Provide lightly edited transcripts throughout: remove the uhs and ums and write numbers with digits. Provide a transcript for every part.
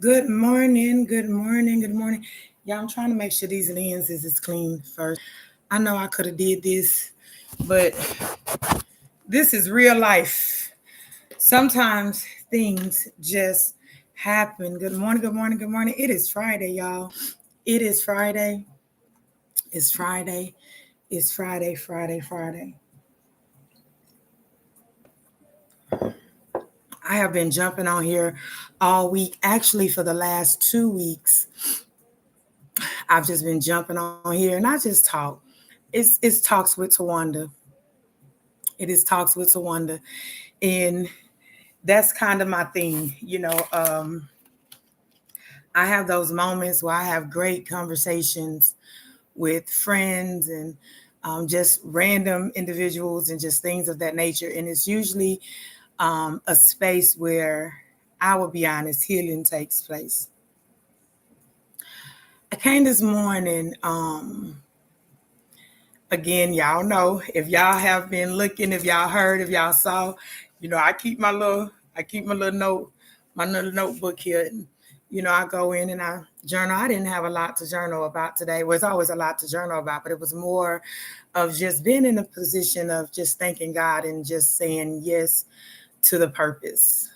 Good morning, good morning, good morning. Yeah, I'm trying to make sure these lenses is clean first. I know I could have did this, but this is real life. Sometimes things just happen. Good morning, good morning, good morning. It is Friday, y'all. It is Friday. It's Friday. It's Friday, Friday, Friday. I have been jumping on here all week. Actually, for the last 2 weeks, I've just been jumping on here and I just talk. It's talks with Tawanda. It is talks with Tawanda, and that's kind of my thing. I have those moments where I have great conversations with friends and just random individuals and just things of that nature, and it's usually a space where I will be honest, healing takes place. I came this morning. Again, y'all know if y'all have been looking, if y'all heard, if y'all saw, I keep my little note, my little notebook here. And, I go in and I journal. I didn't have a lot to journal about today. Well, it's always a lot to journal about, but it was more of just being in a position of just thanking God and just saying yes to the purpose.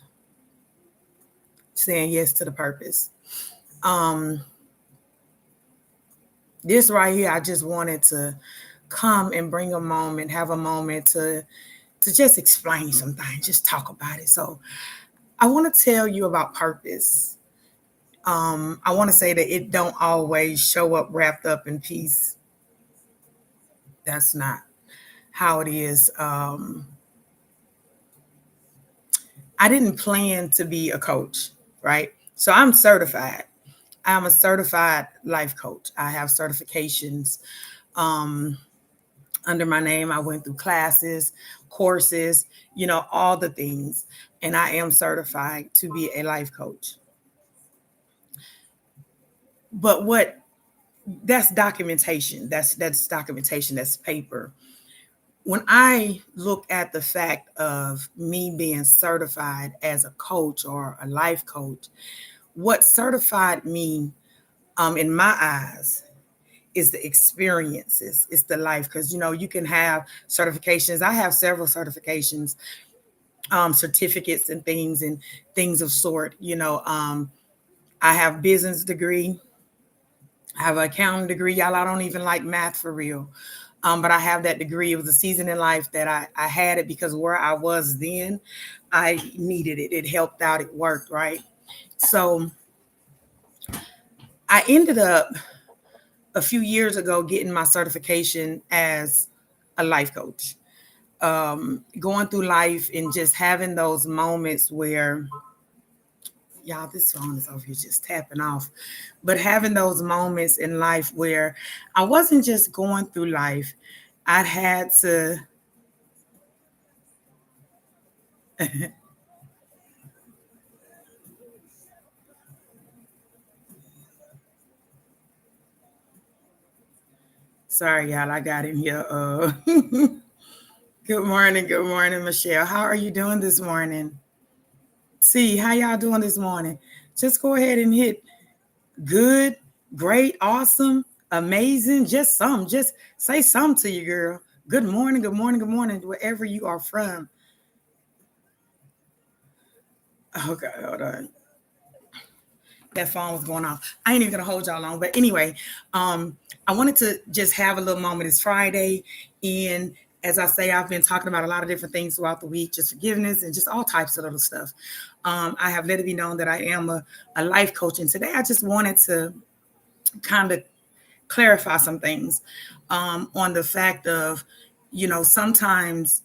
Saying yes to the purpose. Um, this right here, I just wanted to come and bring a moment, have a moment to just explain some things, just talk about it. So I want to tell you about purpose. I want to say that it don't always show up wrapped up in peace. That's not how it is. I didn't plan to be a coach, right? So I'm certified. I'm a certified life coach. I have certifications um, under my name. I went through classes, courses, all the things. And I am certified to be a life coach. But what that's documentation. That's documentation, that's paper. When I look at the fact of me being certified as a coach or a life coach, what certified me in my eyes is the experiences, it's the life. Because you can have certifications. I have several certifications, certificates and things of sort. I have business degree, I have an accounting degree. Y'all, I don't even like math for real. But I have that degree. It was a season in life that I had it because where I was then, I needed it. It helped out, it worked, right? So I ended up a few years ago getting my certification as a life coach. Going through life and just having those moments where, y'all, this phone is over here just tapping off, but having those moments in life where I wasn't just going through life, I had to. Sorry, y'all, I got in here. Good morning, Michelle. How are you doing this morning? See, how y'all doing this morning? Just go ahead and hit good, great, awesome, amazing, just some. Just say something to you, girl. Good morning, good morning, good morning, wherever you are from. Okay, hold on. That phone was going off. I ain't even gonna hold y'all long, but anyway, I wanted to just have a little moment. It's Friday, and as I say, I've been talking about a lot of different things throughout the week, just forgiveness and just all types of little stuff. I have let it be known that I am a life coach, and today I just wanted to kind of clarify some things on the fact of, sometimes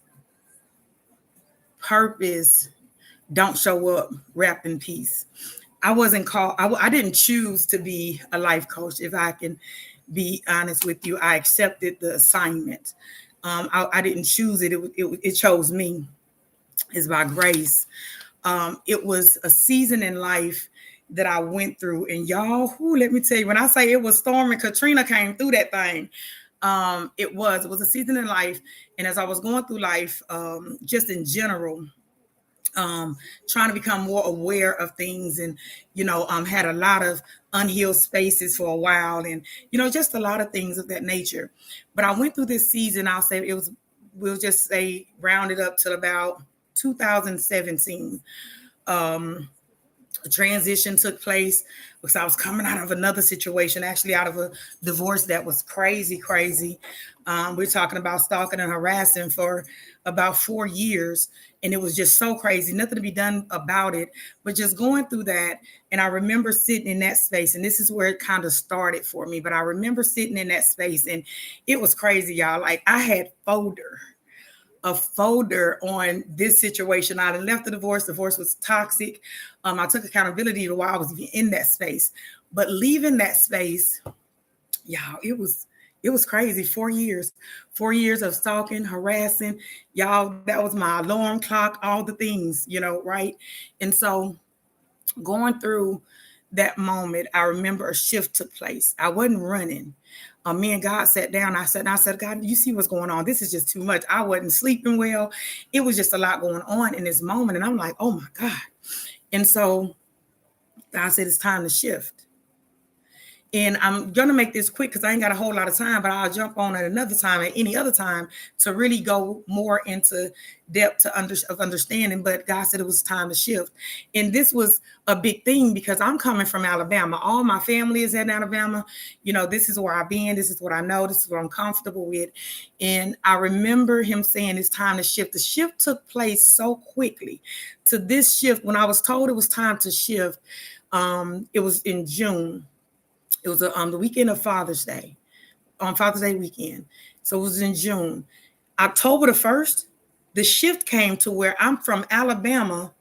purpose don't show up wrapped in peace. I wasn't called. I didn't choose to be a life coach. If I can be honest with you, I accepted the assignment. I didn't choose it. It chose me. It's by grace. It was a season in life that I went through, and y'all, let me tell you, when I say it was storming, Katrina came through that thing. It was a season in life, and as I was going through life, just in general, um, trying to become more aware of things, and had a lot of unhealed spaces for a while, and just a lot of things of that nature. But I went through this season. I'll say it was, we'll just say, rounded up to about 2017. A transition took place because I was coming out of another situation, actually out of a divorce that was crazy, crazy. We're talking about stalking and harassing for about 4 years. And it was just so crazy, nothing to be done about it, but just going through that. And I remember sitting in that space, and this is where it kind of started for me. But I remember sitting in that space, and it was crazy, y'all. Like, I had a folder on this situation. I had left the divorce. Divorce was toxic. I took accountability to why I was even in that space. But leaving that space, y'all, it was crazy. 4 years, 4 years of stalking, harassing, y'all. That was my alarm clock, all the things, right? And so going through that moment, I remember a shift took place. I wasn't running. Me and God sat down. I said, God, you see what's going on? This is just too much. I wasn't sleeping well. It was just a lot going on in this moment. And I'm like, oh my God. And so God said, it's time to shift. And I'm going to make this quick because I ain't got a whole lot of time, but I'll jump on at another time, at any other time, to really go more into depth of understanding. But God said it was time to shift. And this was a big thing because I'm coming from Alabama. All my family is in Alabama. This is where I've been. This is what I know. This is what I'm comfortable with. And I remember him saying it's time to shift. The shift took place so quickly. To this shift, when I was told it was time to shift, it was in June. It was the weekend of Father's Day, on Father's Day weekend. So it was in June. October the 1st, the shift came to where I'm from Alabama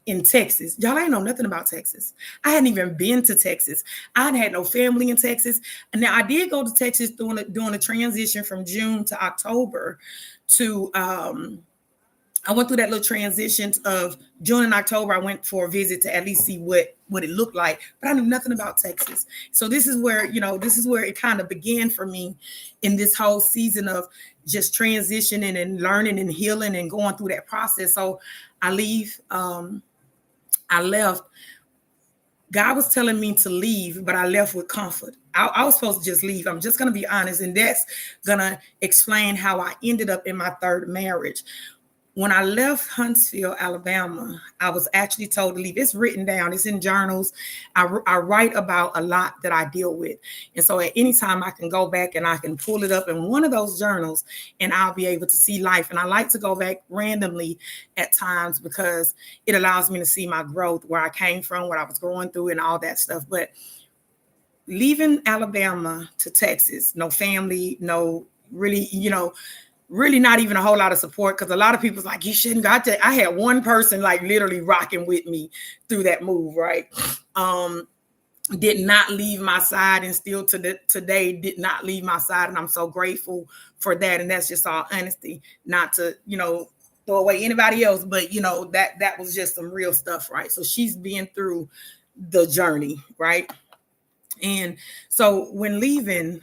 in Texas. Y'all ain't know nothing about Texas. I hadn't even been to Texas. I had no family in Texas. And now I did go to Texas during the transition from June to October to I went through that little transition of June and October. I went for a visit to at least see what it looked like, but I knew nothing about Texas. So this is where it kind of began for me in this whole season of just transitioning and learning and healing and going through that process. So I leave. I left. God was telling me to leave, but I left with comfort. I was supposed to just leave. I'm just going to be honest. And that's going to explain how I ended up in my third marriage. When I left Huntsville, Alabama, I was actually told to leave. It's written down. It's in journals. I write about a lot that I deal with. And so at any time I can go back and I can pull it up in one of those journals and I'll be able to see life. And I like to go back randomly at times because it allows me to see my growth, where I came from, what I was going through and all that stuff. But leaving Alabama to Texas, no family, no really, really not even a whole lot of support, because a lot of people's like, you shouldn't got to. I had one person like literally rocking with me through that move, right? Did not leave my side, and still today did not leave my side. And I'm so grateful for that. And that's just all honesty, not to, throw away anybody else, but that was just some real stuff, right? So she's been through the journey, right? And so when leaving,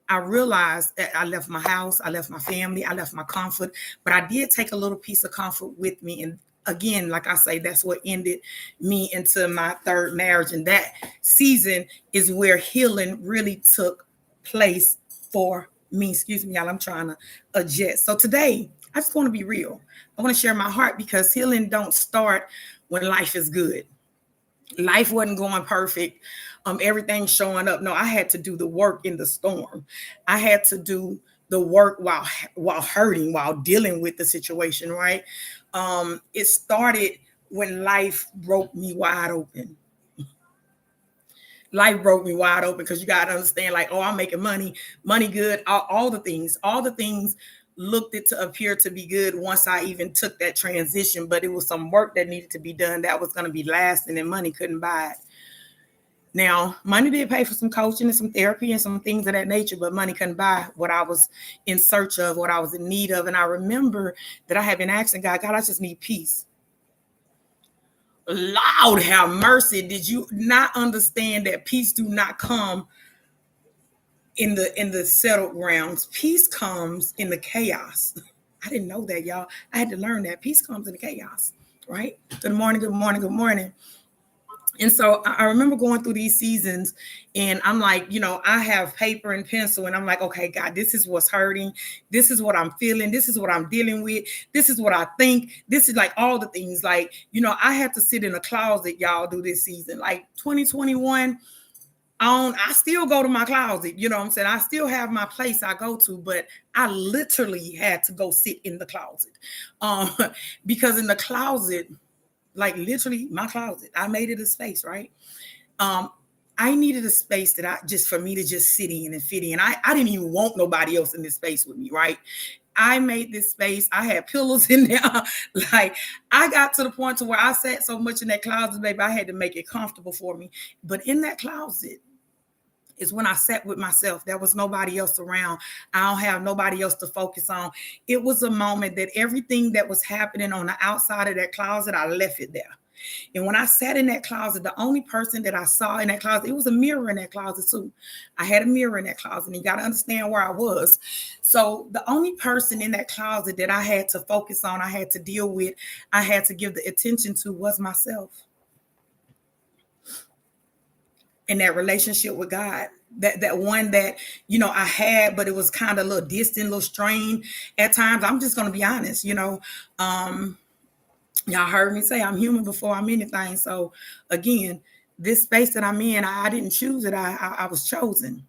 I realized that I left my house, I left my family, I left my comfort, but I did take a little piece of comfort with me. And again, like I say, that's what ended me into my third marriage. And that season is where healing really took place for me. Excuse me, y'all, I'm trying to adjust. So today, I just want to be real. I want to share my heart, because healing don't start when life is good. Life wasn't going perfect. Everything showing up. No, I had to do the work in the storm. I had to do the work while hurting, while dealing with the situation, right? It started when life broke me wide open. Life broke me wide open, because you got to understand, like, oh, I'm making money good, all the things looked it to appear to be good once I even took that transition, but it was some work that needed to be done that was going to be lasting, and money couldn't buy it. Now, money did pay for some coaching and some therapy and some things of that nature, but money couldn't buy what I was in search of, what I was in need of. And I remember that I had been asking God, I just need peace. Lord have mercy. Did you not understand that peace do not come in the settled grounds? Peace comes in the chaos. I didn't know that, y'all. I had to learn that peace comes in the chaos. right? Good morning, good morning, good morning. And so I remember going through these seasons and I'm like, I have paper and pencil and I'm like, okay, God, this is what's hurting. This is what I'm feeling. This is what I'm dealing with. This is what I think. This is like all the things like, I had to sit in a closet, y'all, do this season. Like 2021 on, I still go to my closet. You know what I'm saying? I still have my place I go to, but I literally had to go sit in the closet. Um, because in the closet, like literally my closet, I made it a space, right? Um, I needed a space that I just for me to just sit in and fit in. I didn't even want nobody else in this space with me, right? I made this space. I had pillows in there. Like I got to the point to where I sat so much in that closet, baby, I had to make it comfortable for me. But in that closet is when I sat with myself. There was nobody else around. I don't have nobody else to focus on. It was a moment that everything that was happening on the outside of that closet, I left it there. And when I sat in that closet, the only person that I saw in that closet, it was a mirror in that closet too. I had a mirror in that closet, and you got to understand where I was. So the only person in that closet that I had to focus on, I had to deal with, I had to give the attention to was myself. In that relationship with God. That one that, I had, but it was kind of a little distant, a little strained at times. I'm just gonna be honest, y'all heard me say I'm human before I'm anything. So again, this space that I'm in, I didn't choose it. I was chosen.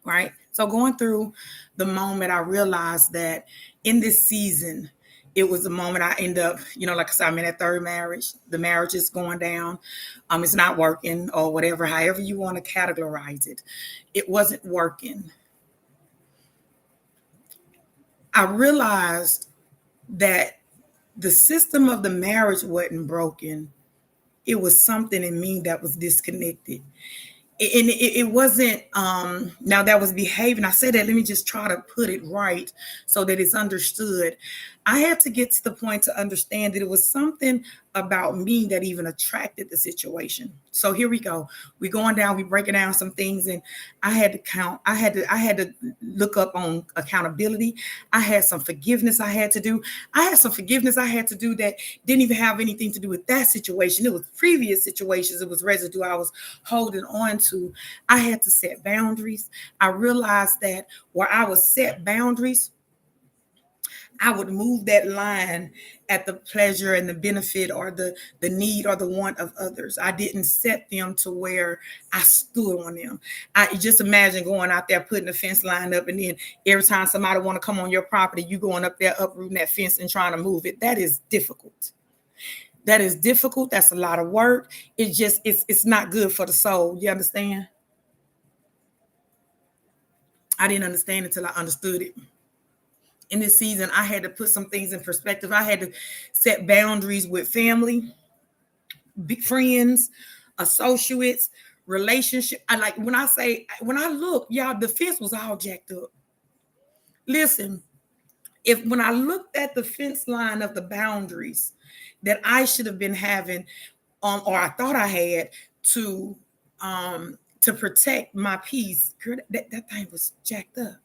Right. So going through the moment, I realized that in this season, it was the moment I end up, like I said, I'm in that third marriage. The marriage is going down. It's not working or whatever, however you want to categorize it. It wasn't working. I realized that the system of the marriage wasn't broken. It was something in me that was disconnected. And it wasn't now that was behaving. I said that, let me just try to put it right so that it's understood. I had to get to the point to understand that it was something about me that even attracted the situation. So here we go. We're going down, we breaking down some things, and I had to count. I had to look up on accountability. I had some forgiveness I had to do. I had some forgiveness I had to do that didn't even have anything to do with that situation. It was previous situations. It was residue I was holding on to. I had to set boundaries. I realized that where I was set boundaries, I would move that line at the pleasure and the benefit or the need or the want of others. I didn't set them to where I stood on them. I just imagine going out there putting a fence line up, and then every time somebody want to come on your property, you going up there uprooting that fence and trying to move it. That is difficult. That is difficult. That's a lot of work. It's not good for the soul. You understand? I didn't understand until I understood it. In this season, I had to put some things in perspective. I had to set boundaries with family, big friends, associates, relationship. I like when I say, when I look, y'all, the fence was all jacked up. Listen, if when I looked at the fence line of the boundaries that I should have been having, or I thought I had to to protect my peace, girl, that thing was jacked up.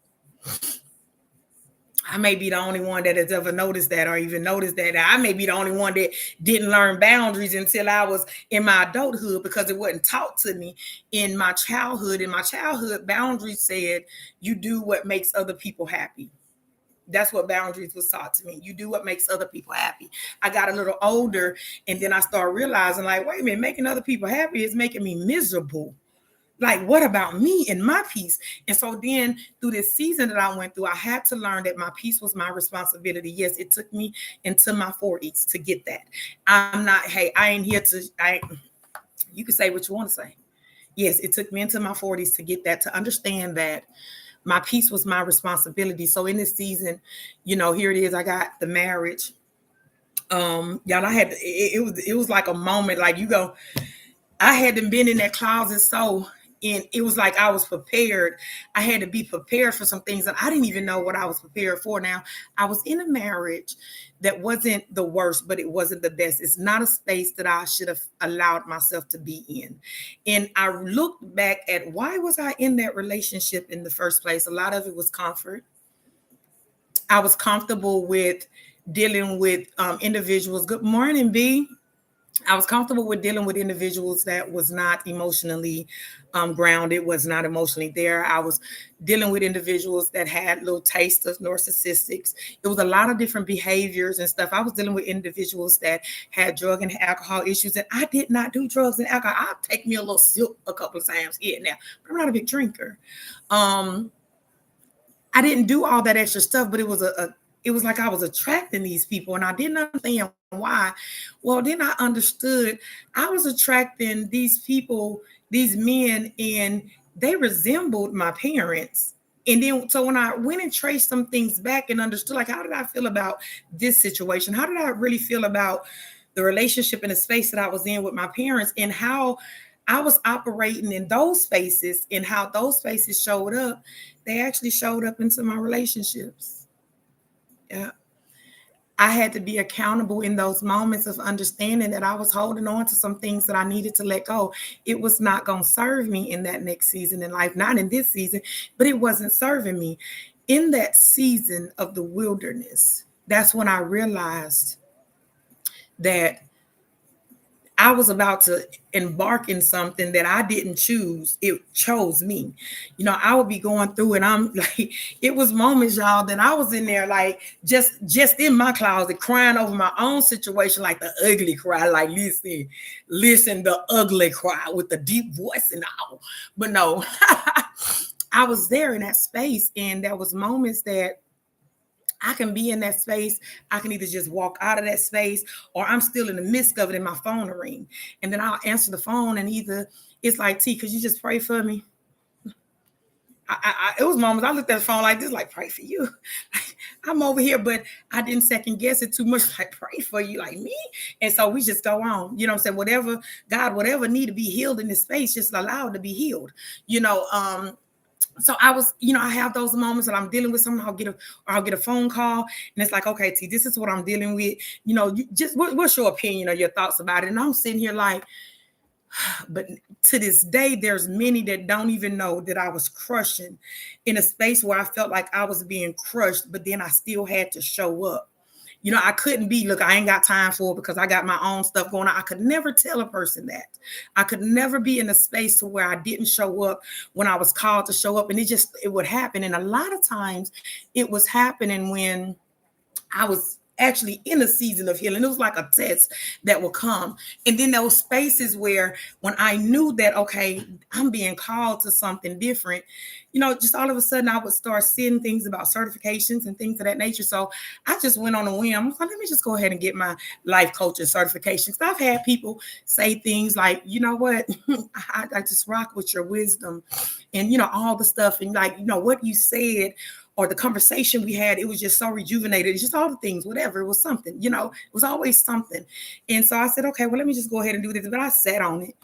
I may be the only one that has ever noticed that or even noticed that. I may be the only one that didn't learn boundaries until I was in my adulthood because it wasn't taught to me in my childhood. In my childhood, boundaries said you do what makes other people happy. That's what boundaries was taught to me. You do what makes other people happy. I got a little older and then I started realizing, like, wait a minute, making other people happy is making me miserable. Like, what about me and my peace? And so then through this season that I went through, I had to learn that my peace was my responsibility. Yes, it took me into my 40s to get that. I'm not, hey, I ain't here to, you can say what you want to say. Yes, it took me into my 40s to get that, to understand that my peace was my responsibility. So in this season, here it is. I got the marriage. Y'all, I had, it was like a moment, like I hadn't been in that closet and it was like I was prepared. I had to be prepared for some things that I didn't even know what I was prepared for. Now, I was in a marriage that wasn't the worst, but it wasn't the best. It's not a space that I should have allowed myself to be in. And I looked back at why was I in that relationship in the first place? A lot of it was comfort. I was comfortable with dealing with individuals. Good morning, B. I was comfortable with dealing with individuals that was not emotionally grounded, was not emotionally there. I was dealing with individuals that had little taste of narcissistics. It was a lot of different behaviors and stuff. I was dealing with individuals that had drug and alcohol issues, and I did not do drugs and alcohol. I'll take me a little sip a couple of times here and there, but I'm not a big drinker. Um, I didn't do all that extra stuff, but it was like I was attracting these people and I didn't understand why. Well, then I understood I was attracting these people, these men, and they resembled my parents. And then, so when I went and traced some things back and understood, like, how did I feel about this situation? How did I really feel about the relationship and the space that I was in with my parents and how I was operating in those spaces and how those spaces showed up? They actually showed up into my relationships. Yeah. I had to be accountable in those moments of understanding that I was holding on to some things that I needed to let go. It was not going to serve me in that next season in life, not in this season, but it wasn't serving me. In that season of the wilderness, that's when I realized that I was about to embark in something that I didn't choose. It chose me. I would be going through and I'm like, it was moments, y'all, that I was in there like just in my closet crying over my own situation, like the ugly cry, like listen, the ugly cry with the deep voice and all. But no, I was there in that space. And there was moments that I can be in that space. I can either just walk out of that space or I'm still in the midst of it and my phone will ring. And then I'll answer the phone and either it's like, T, could you just pray for me? It was moments I looked at the phone like this, like, pray for you. I'm over here, but I didn't second guess it too much, like, pray for you, like me. And so we just go on, you know what I'm saying? Whatever, God, whatever need to be healed in this space, just allow it to be healed, so I was, I have those moments that I'm dealing with someone. I'll get a phone call, and it's like, okay, T, this is what I'm dealing with. Just what's your opinion or your thoughts about it? And I'm sitting here like, but to this day, there's many that don't even know that I was crushing in a space where I felt like I was being crushed, but then I still had to show up. I couldn't be, look, I ain't got time for it because I got my own stuff going on. I could never tell a person that. I could never be in a space to where I didn't show up when I was called to show up. And it would happen. And a lot of times it was happening when I was actually in a season of healing. It was like a test that would come. And then those spaces where when I knew that, okay, I'm being called to something different, just all of a sudden I would start seeing things about certifications and things of that nature. So I just went on a whim. I was like, let me just go ahead and get my life coaching certification. So I've had people say things like, you know what, I just rock with your wisdom and, all the stuff. And like, what you said or the conversation we had, it was just so rejuvenated. It's just all the things, whatever, it was something, it was always something. And so I said, okay, well, let me just go ahead and do this. But I sat on it.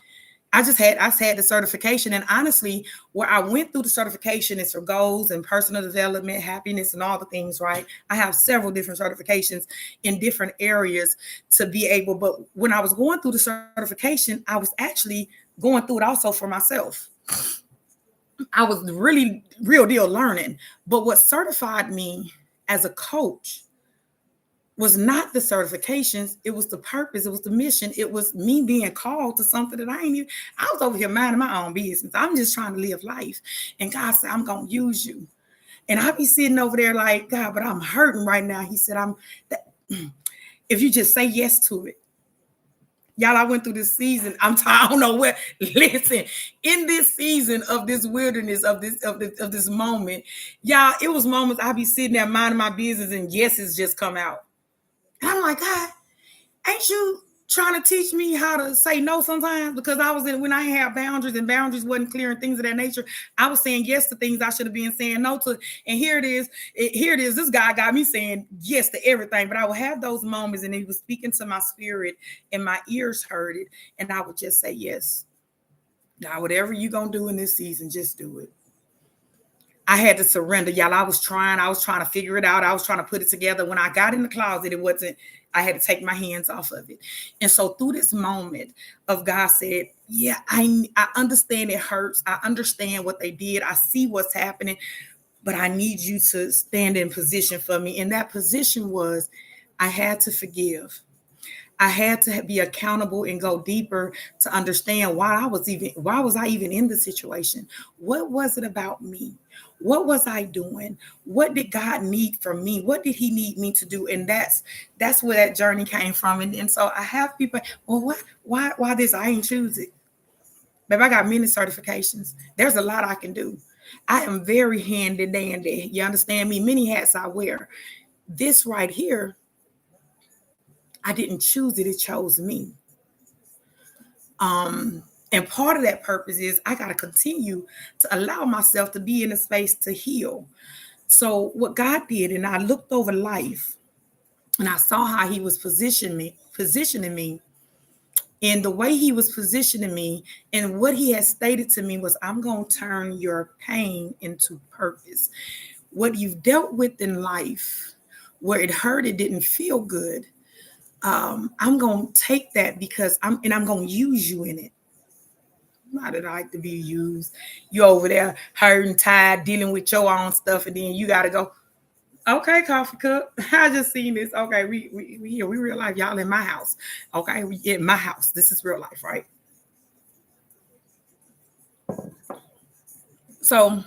I had the certification. And honestly, where I went through the certification is for goals and personal development, happiness, and all the things, right? I have several different certifications in different areas to be able, but when I was going through the certification, I was actually going through it also for myself. I was really real deal learning. But what certified me as a coach was not the certifications. It was the purpose. It was the mission. It was me being called to something that I was over here minding my own business. I'm just trying to live life. And God said, I'm going to use you. And I be sitting over there like, God, but I'm hurting right now. He said, if you just say yes to it. Y'all, I went through this season. I don't know where. Listen, in this season of this wilderness, of this moment, y'all, it was moments I be sitting there minding my business and yeses just come out. And I'm like, God, ain't you trying to teach me how to say no sometimes? Because when I had boundaries and boundaries wasn't clear and things of that nature, I was saying yes to things I should have been saying no to. And here it is. This guy got me saying yes to everything. But I would have those moments and he was speaking to my spirit and my ears heard it. And I would just say yes. Now, whatever you're going to do in this season, just do it. I had to surrender, y'all. I was trying to figure it out. I was trying to put it together. When I got in the closet, I had to take my hands off of it. And so through this moment of God said, yeah, I understand it hurts. I understand what they did. I see what's happening, but I need you to stand in position for me. And that position was, I had to forgive. I had to be accountable and go deeper to understand why was I even in the situation? What was it about me? What was I doing? What did God need from me? What did he need me to do? And that's where that journey came from. And so I have people, well, why this? I ain't choose it. Babe, I got many certifications. There's a lot I can do. I am very handy dandy. You understand me? Many hats I wear. This right here, I didn't choose it, it chose me. And part of that purpose is I got to continue to allow myself to be in a space to heal. So what God did, and I looked over life and I saw how he was positioning me, and the way he was positioning me and what he had stated to me was, I'm going to turn your pain into purpose. What you've dealt with in life, where it hurt, it didn't feel good. I'm going to take that because I'm going to use you in it. Not that I like to be used. You over there hurting, tired, dealing with your own stuff, and then you got to go, okay, coffee cup. I just seen this. Okay, we here. We real life. Y'all in my house. Okay, we in my house. This is real life, right? So,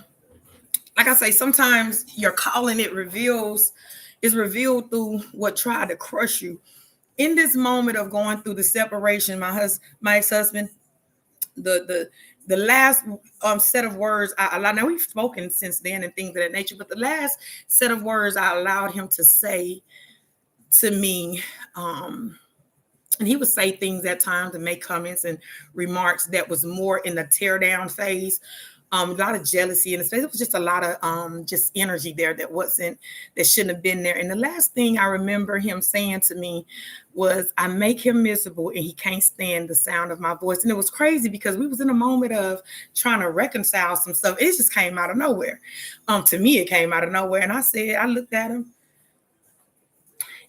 like I say, sometimes your calling is revealed through what tried to crush you. In this moment of going through the separation, my ex-husband, the last set of words I allowed, now we've spoken since then and things of that nature, but the last set of words I allowed him to say to me, and he would say things at times and make comments and remarks that was more in the tear down phase. A lot of jealousy in the space. It was just a lot of just energy there that shouldn't have been there. And the last thing I remember him saying to me was, I make him miserable and he can't stand the sound of my voice. And it was crazy because we was in a moment of trying to reconcile some stuff. It just came out of nowhere. To me, it came out of nowhere. And I looked at him,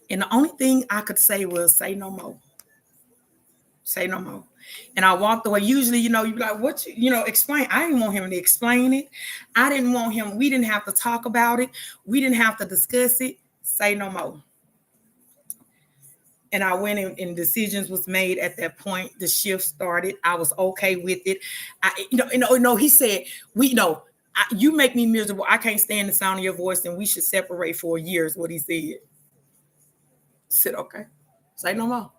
and the only thing I could say was, say no more. Say no more. And I walked away. Usually, you'd be like, what, explain. I didn't want him to explain it. I didn't want him. We didn't have to talk about it. We didn't have to discuss it. Say no more. And I went and decisions was made at that point. The shift started. I was okay with it. He said, you make me miserable. I can't stand the sound of your voice and we should separate for years, what he said. I said, okay, say no more.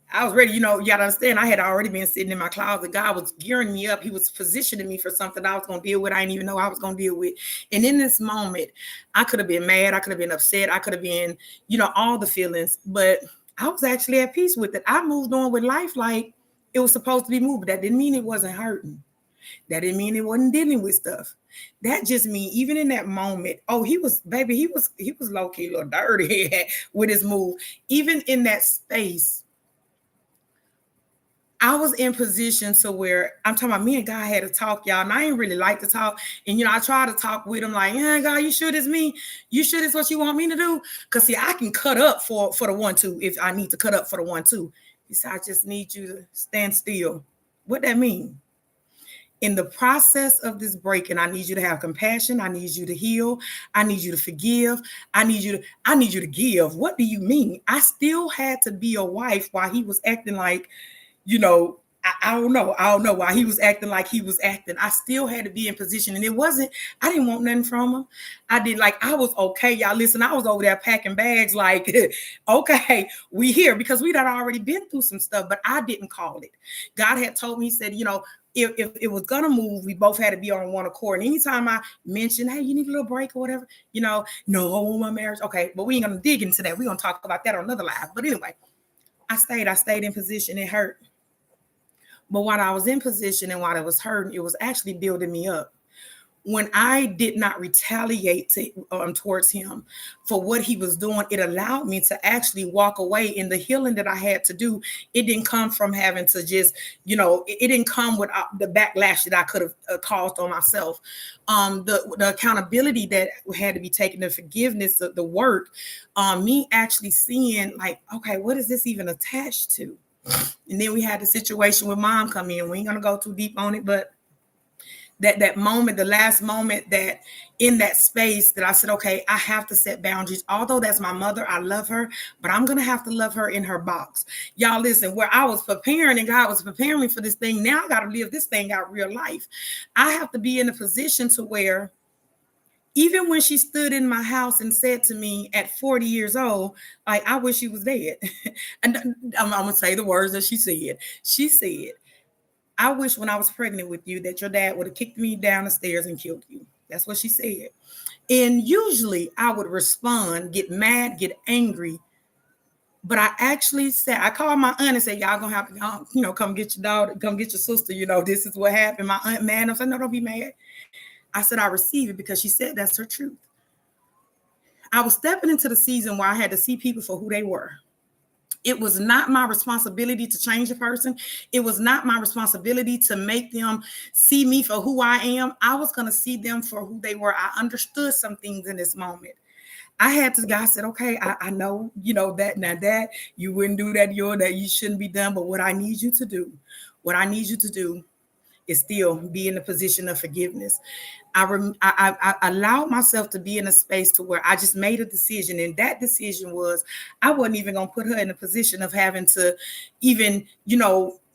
I was ready, you gotta understand, I had already been sitting in my closet. God was gearing me up. He was positioning me for something I was going to deal with. I didn't even know I was going to deal with. And in this moment, I could have been mad. I could have been upset. I could have been, all the feelings, but I was actually at peace with it. I moved on with life like it was supposed to be moved. That didn't mean it wasn't hurting. That didn't mean it wasn't dealing with stuff. That just mean even in that moment, he was low key a little dirty with his move. Even in that space, I was in position to where I'm talking about me and God had to talk, y'all. And I ain't really like to talk. And, I try to talk with him like, yeah, God, you sure this me? You sure this what you want me to do? Because, see, I can cut up for the 1-2 if I need to cut up for the 1-2. He said, I just need you to stand still. What that mean? In the process of this breaking, I need you to have compassion. I need you to heal. I need you to forgive. I need you to give. What do you mean? I still had to be a wife while he was acting like, I don't know. I don't know why he was acting like he was acting. I still had to be in position. And I didn't want nothing from him. I was okay. Y'all listen, I was over there packing bags like, okay, we here because we'd already been through some stuff, but I didn't call it. God had told me, he said, if it was going to move, we both had to be on one accord. And anytime I mentioned, hey, you need a little break or whatever, no, my marriage. Okay, but we ain't going to dig into that. We're going to talk about that on another live. But anyway, I stayed in position. It hurt. But while I was in position and while it was hurting, it was actually building me up. When I did not retaliate towards him for what he was doing, it allowed me to actually walk away in the healing that I had to do. It didn't come from having to just, it didn't come with the backlash that I could have caused on myself. The accountability that had to be taken, the forgiveness, the work, me actually seeing like, okay, what is this even attached to? And then we had the situation with mom come in. We ain't going to go too deep on it, but that moment, the last moment that, in that space that I said, okay, I have to set boundaries. Although that's my mother, I love her, but I'm going to have to love her in her box. Y'all listen, where I was preparing and God was preparing me for this thing, now I got to live this thing out real life. I have to be in a position to where even when she stood in my house and said to me at 40 years old, like, I wish she was dead. And I'm going to say the words that she said. She said, I wish when I was pregnant with you that your dad would have kicked me down the stairs and killed you. That's what she said. And usually I would respond, get mad, get angry. But I actually said, I called my aunt and said, y'all gonna have to, come get your daughter, come get your sister. This is what happened. My aunt mad. I said, no, don't be mad. I said, I receive it because she said that's her truth. I was stepping into the season where I had to see people for who they were. It was not my responsibility to change a person. It was not my responsibility to make them see me for who I am. I was going to see them for who they were. I understood some things in this moment. I had to, God said, okay, I know, that now that you wouldn't do that, that you shouldn't be done. But what I need you to do is still be in a position of forgiveness. I allowed myself to be in a space to where I just made a decision. And that decision was, I wasn't even going to put her in a position of having to even,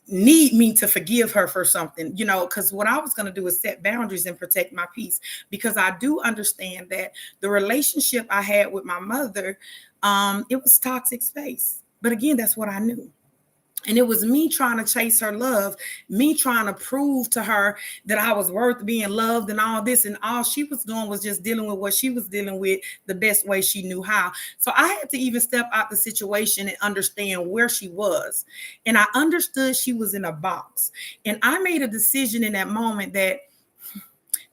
need me to forgive her for something, because what I was going to do is set boundaries and protect my peace, because I do understand that the relationship I had with my mother, it was toxic space. But again, that's what I knew. And it was me trying to chase her love, me trying to prove to her that I was worth being loved and all this. And all she was doing was just dealing with what she was dealing with the best way she knew how. So I had to even step out the situation and understand where she was. And I understood she was in a box. And I made a decision in that moment that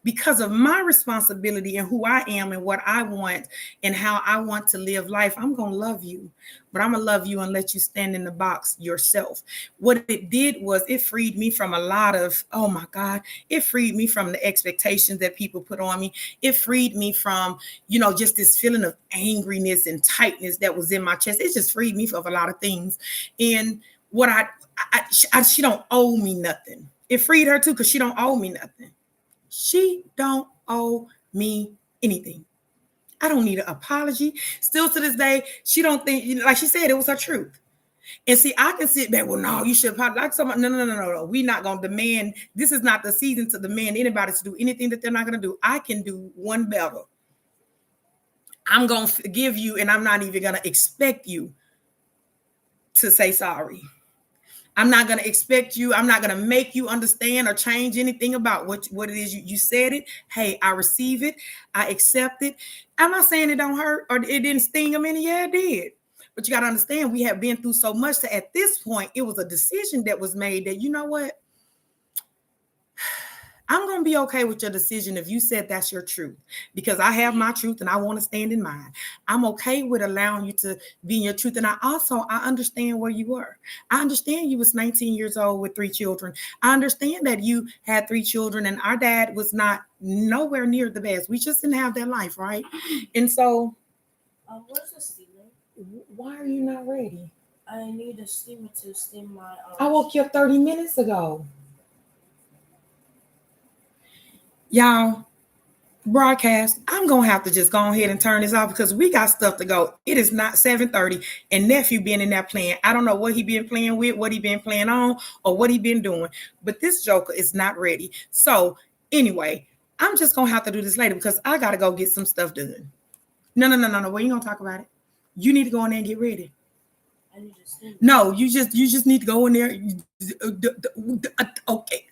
because of my responsibility and who I am and what I want and how I want to live life, I'm going to love you, but I'm going to love you and let you stand in the box yourself. What it did was it freed me from a lot of, oh my God, it freed me from the expectations that people put on me. It freed me from, just this feeling of angriness and tightness that was in my chest. It just freed me from a lot of things. And what she don't owe me nothing. It freed her too, because she don't owe me nothing. She don't owe me anything. I don't need an apology. Still to this day, she don't think, like she said, it was her truth. And see, I can sit back, well, no, you should apologize. Like no. We're not going to demand. This is not the season to demand anybody to do anything that they're not going to do. I can do one better. I'm going to forgive you, and I'm not even going to expect you to say sorry. I'm not going to expect you. I'm not going to make you understand or change anything about what it is. You said it. Hey, I receive it. I accept it. I'm not saying it don't hurt or it didn't sting them any. Yeah, it did. But you got to understand, we have been through so much that at this point, it was a decision that was made that, you know what? I'm going to be okay with your decision if you said that's your truth, because I have my truth and I want to stand in mine. I'm okay with allowing you to be in your truth. And I understand where you were. I understand you was 19 years old with 3 children. I understand that you had 3 children and our dad was not nowhere near the best. We just didn't have that life, right? And so. Where's the steamer? Why are you not ready? I need a steamer to steam my. I woke you up 30 minutes ago. Y'all, broadcast, I'm going to have to just go ahead and turn this off because we got stuff to go. It is not 7:30 and nephew been in there playing. I don't know what he been playing with, what he been playing on, or what he been doing, but this joker is not ready. So anyway, I'm just going to have to do this later because I got to go get some stuff done. No. We ain't going to talk about it. You need to go in there and get ready. No, you just need to go in there. Okay.